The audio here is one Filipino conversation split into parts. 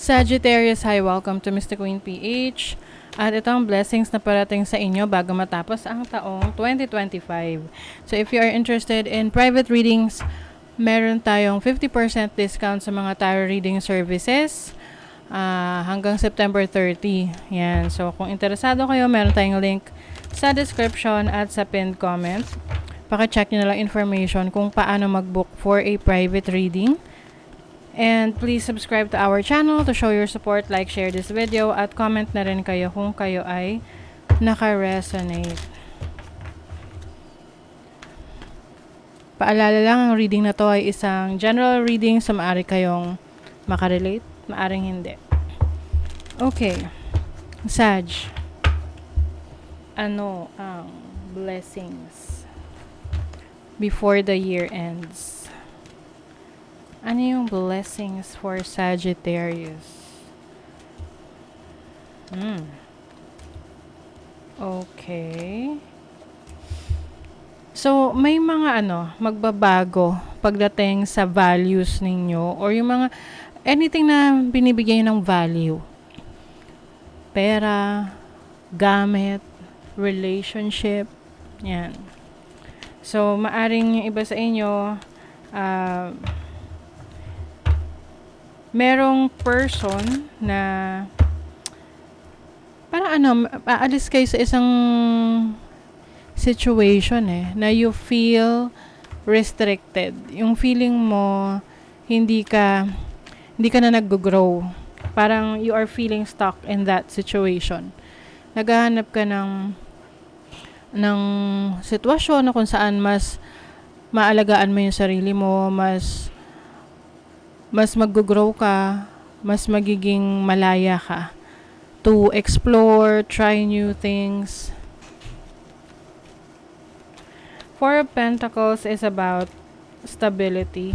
Sagittarius, hi, welcome to Mr. Queen PH. At ito ang blessings na parating sa inyo bago matapos ang taong 2025. So if you are interested in private readings, meron tayong 50% discount sa mga tarot reading services hanggang September 30. Yan. So kung interesado kayo, meron tayong link sa description at sa pinned comment. Paki-check nyo na lang information kung paano mag-book for a private reading. And please subscribe to our channel to show your support, like, share this video, at comment na rin kayo kung kayo ay naka-resonate. Paalala lang, ang reading na to ay isang general reading, so maaari kayong makarelate, maaring hindi. Okay. Sag. Ano ang blessings before the year ends? Ano yung blessings for Sagittarius? Okay. So, may mga magbabago pagdating sa values ninyo or yung mga anything na binibigay ng value. Pera, gamit, relationship, yan. So, maaring yung iba sa inyo, merong person na parang aalis kayo sa isang situation na you feel restricted. Yung feeling mo hindi ka na nag-grow. Parang you are feeling stuck in that situation. Naghahanap ka ng sitwasyon na kung saan mas maalagaan mo yung sarili mo, mas mag-grow ka, mas magiging malaya ka to explore, try new things. Four of Pentacles is about stability.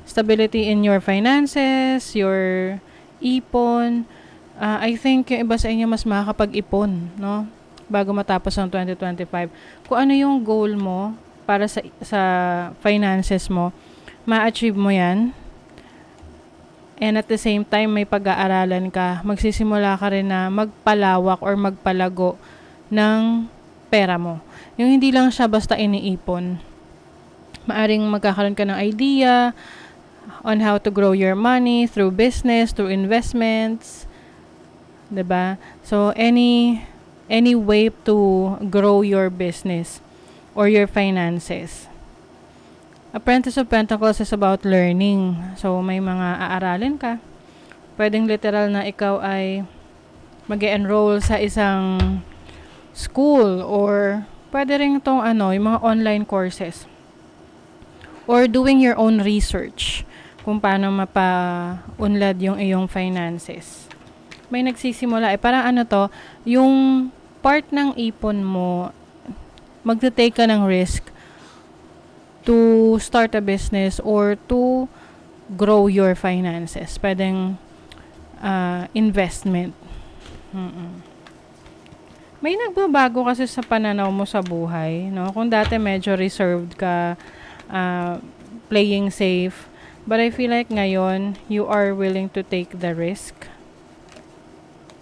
Stability in your finances, your ipon. I think yung iba sa inyo mas makakapag-ipon, no? Bago matapos ang 2025. Kung ano yung goal mo para sa finances mo, ma-achieve mo yan. And at the same time, may pag-aaralan ka. Magsisimula ka rin na magpalawak or magpalago ng pera mo. Yung hindi lang siya basta iniipon. Maaring magkakaroon ka ng idea on how to grow your money through business, through investments. 'Di ba? So, any way to grow your business or your finances. Apprentice of Pentacles is about learning. So, may mga aaralin ka. Pwedeng literal na ikaw ay mag-enroll sa isang school or pwede rin itong yung mga online courses. Or doing your own research kung paano mapa-unlad yung iyong finances. May nagsisimula. Parang yung part ng ipon mo, magte-take ka ng risk to start a business or to grow your finances. Pwedeng investment. May nagbabago kasi sa pananaw mo sa buhay, no? Kung dati medyo reserved ka, playing safe, but I feel like ngayon, you are willing to take the risk.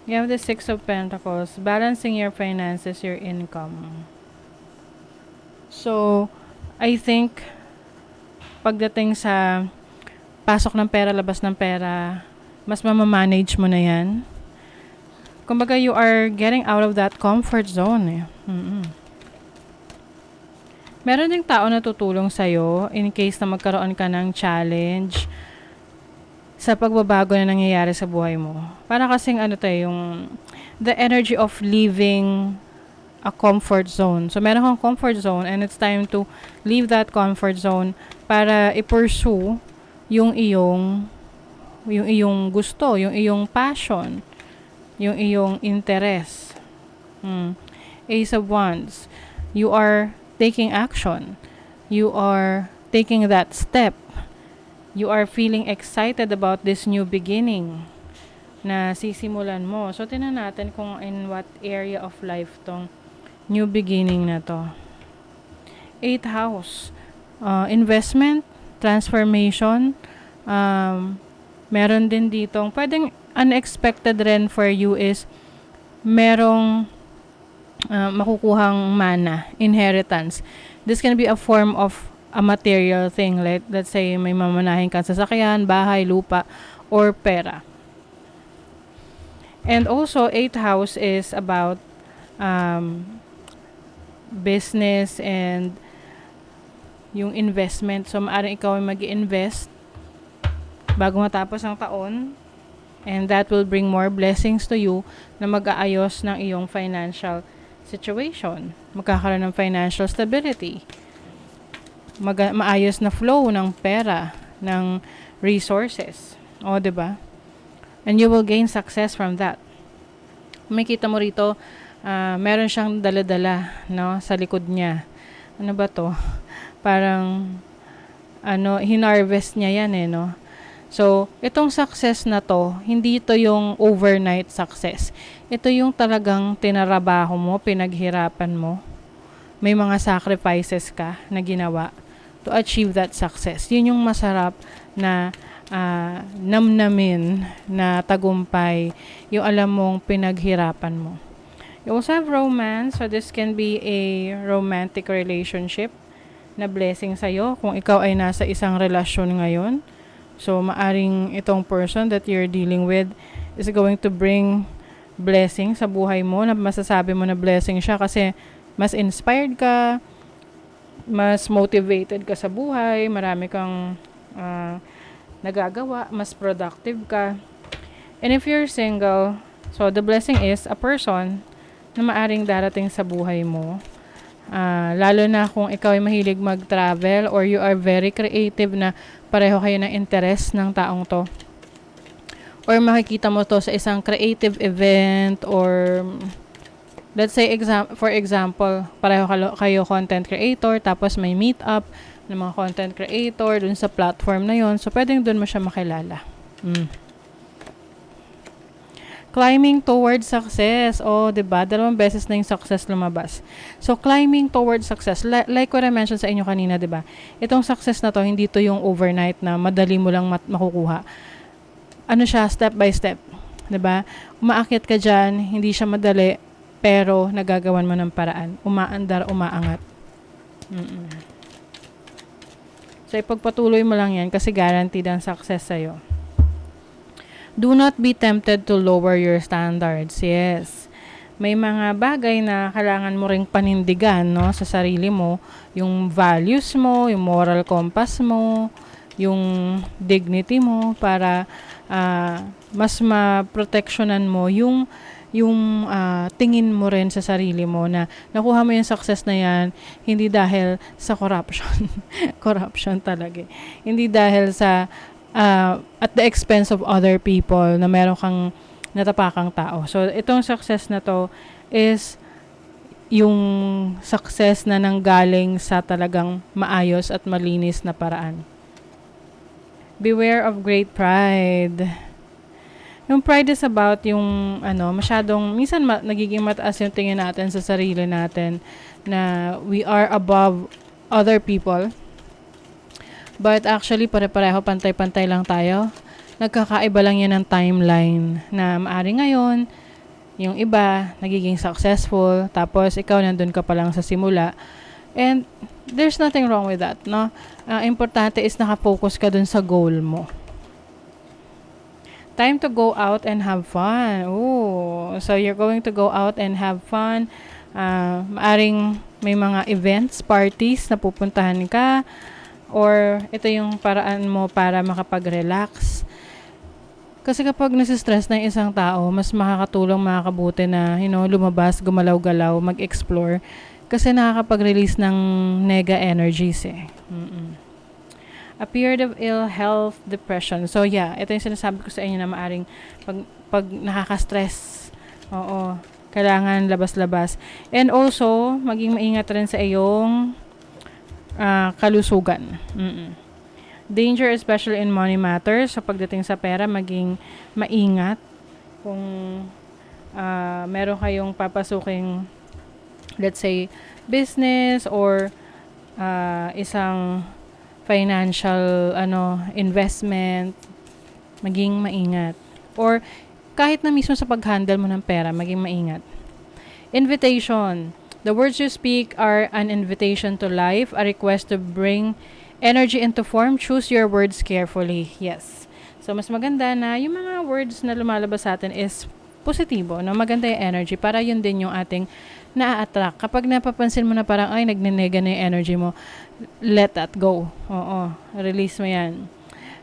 You have the Six of Pentacles, balancing your finances, your income. So, I think, pagdating sa pasok ng pera, labas ng pera, mas mamamanage mo na yan. Kumbaga, you are getting out of that comfort zone. Meron ding tao na tutulong sa'yo in case na magkaroon ka ng challenge sa pagbabago na nangyayari sa buhay mo. Para kasing yung the energy of leaving a comfort zone. So, meron kang comfort zone and it's time to leave that comfort zone para i-pursue yung iyong gusto, yung iyong passion, yung iyong interest. Ace of Wands. You are taking action. You are taking that step. You are feeling excited about this new beginning na sisimulan mo. So, tingnan natin kung in what area of life tong new beginning na to. 8th house. Investment, transformation, Meron din ditong, pwedeng unexpected rin for you is, merong makukuhang mana, inheritance. This can be a form of a material thing. Like, let's say, may mamanahin kang sasakyan, bahay, lupa, or pera. And also, 8th house is about business and yung investment. So, maaaring ikaw ay mag-invest bago matapos ang taon. And that will bring more blessings to you na mag-aayos ng iyong financial situation. Magkakaroon ng financial stability. Maayos na flow ng pera, ng resources. O, diba? And you will gain success from that. Makita mo rito, meron siyang dala-dala, no, sa likod niya. Ano ba to? Parang, hinarvest niya yan no? So, itong success na to, hindi ito yung overnight success. Ito yung talagang tinarabaho mo, pinaghirapan mo. May mga sacrifices ka na ginawa to achieve that success. Yun yung masarap na namnamin na tagumpay, yung alam mong pinaghirapan mo. You also have romance, so this can be a romantic relationship na blessing sa'yo kung ikaw ay nasa isang relasyon ngayon. So, maaring itong person that you're dealing with is going to bring blessing sa buhay mo, na masasabi mo na blessing siya kasi mas inspired ka, mas motivated ka sa buhay, marami kang nagagawa, mas productive ka. And if you're single, so the blessing is a person na maaring darating sa buhay mo. Lalo na kung ikaw ay mahilig mag-travel or you are very creative na pareho kayo ng interest ng taong to. Or makikita mo to sa isang creative event or let's say for example, pareho kayo content creator tapos may meet up ng mga content creator dun sa platform na yon. So, pwedeng dun mo siya makilala. Climbing towards success. Oh, diba? 2 beses na yung success lumabas. So, climbing towards success. Like what I mentioned sa inyo kanina, diba? Itong success na to, hindi to yung overnight na madali mo lang makukuha. Ano siya? Step by step. Diba? Umaakyat ka dyan, hindi siya madali, pero nagagawan mo ng paraan. Umaandar, umaangat. So, ipagpatuloy mo lang yan kasi guaranteed ang success sa'yo. Do not be tempted to lower your standards. Yes. May mga bagay na kailangan mo ring panindigan, no, sa sarili mo. Yung values mo, yung moral compass mo, yung dignity mo para mas ma-protectionan mo yung tingin mo rin sa sarili mo na nakuha mo yung success na yan hindi dahil sa corruption. Corruption talaga. Hindi dahil sa at the expense of other people na meron kang natapakang tao. So, itong success na to is yung success na nanggaling sa talagang maayos at malinis na paraan. Beware of great pride. Yung pride is about yung masyadong, minsan nagiging mataas yung tingin natin sa sarili natin na we are above other people. But actually, pare-pareho, pantay-pantay lang tayo. Nagkakaiba lang yan ng timeline na maari ngayon, yung iba, nagiging successful, tapos ikaw nandun ka pa lang sa simula. And there's nothing wrong with that, no? Importante is nakafocus ka dun sa goal mo. Time to go out and have fun. Ooh, so you're going to go out and have fun. Maaring may mga events, parties na pupuntahan ka, or ito yung paraan mo para makapag-relax. Kasi kapag nasistress na yung isang tao, mas makakatulong, makakabuti na, lumabas, gumalaw-galaw, mag-explore. Kasi nakakapag-release ng nega energies A period of ill health, depression. So yeah, ito yung sinasabi ko sa inyo na maaring pag nakaka-stress, kailangan labas-labas. And also, maging maingat rin sa iyong kalusugan. Danger, especially in money matters. So, pagdating sa pera, maging maingat. Kung meron kayong papasuking, let's say, business or isang financial investment, Maging maingat. Or kahit na mismo sa pag-handle mo ng pera, maging maingat. Invitation. The words you speak are an invitation to life, a request to bring energy into form. Choose your words carefully. Yes. So, mas maganda na yung mga words na lumalabas sa atin is positibo, no? Maganda yung energy para yun din yung ating na-attract. Kapag napapansin mo na parang, ay, nagnenega na yung energy mo, let that go. Oo. Release mo yan.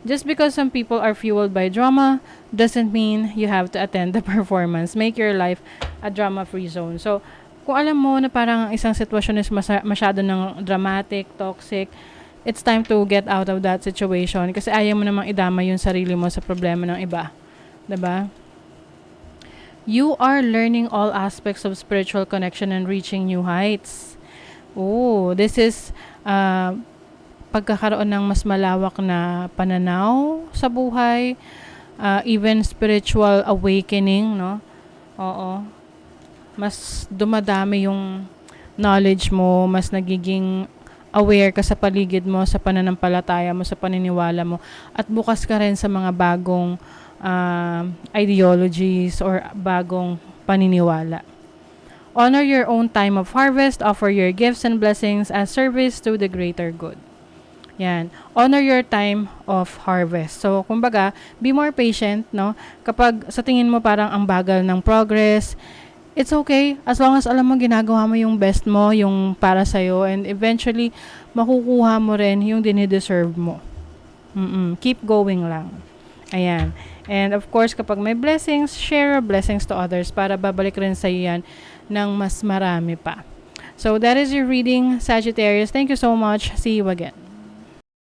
Just because some people are fueled by drama doesn't mean you have to attend the performance. Make your life a drama-free zone. So, kung alam mo na parang isang sitwasyon is masyado ng dramatic, toxic, it's time to get out of that situation kasi ayaw mo namang idama yung sarili mo sa problema ng iba. 'Di ba? You are learning all aspects of spiritual connection and reaching new heights. Oh, this is pagkakaroon ng mas malawak na pananaw sa buhay, even spiritual awakening, no? Oo. Mas dumadami yung knowledge mo, mas nagiging aware ka sa paligid mo, sa pananampalataya mo, sa paniniwala mo, at bukas ka rin sa mga bagong ideologies or bagong paniniwala. Honor your own time of harvest, offer your gifts and blessings as service to the greater good. Yan. Honor your time of harvest. So, kumbaga, be more patient, no? Kapag sa tingin mo parang ang bagal ng progress, it's okay. As long as alam mo ginagawa mo yung best mo, yung para sa'yo, and eventually, makukuha mo rin yung dinideserve mo. Keep going lang. Ayan. And of course, kapag may blessings, share blessings to others para babalik rin sa'yo yan ng mas marami pa. So, that is your reading, Sagittarius. Thank you so much. See you again.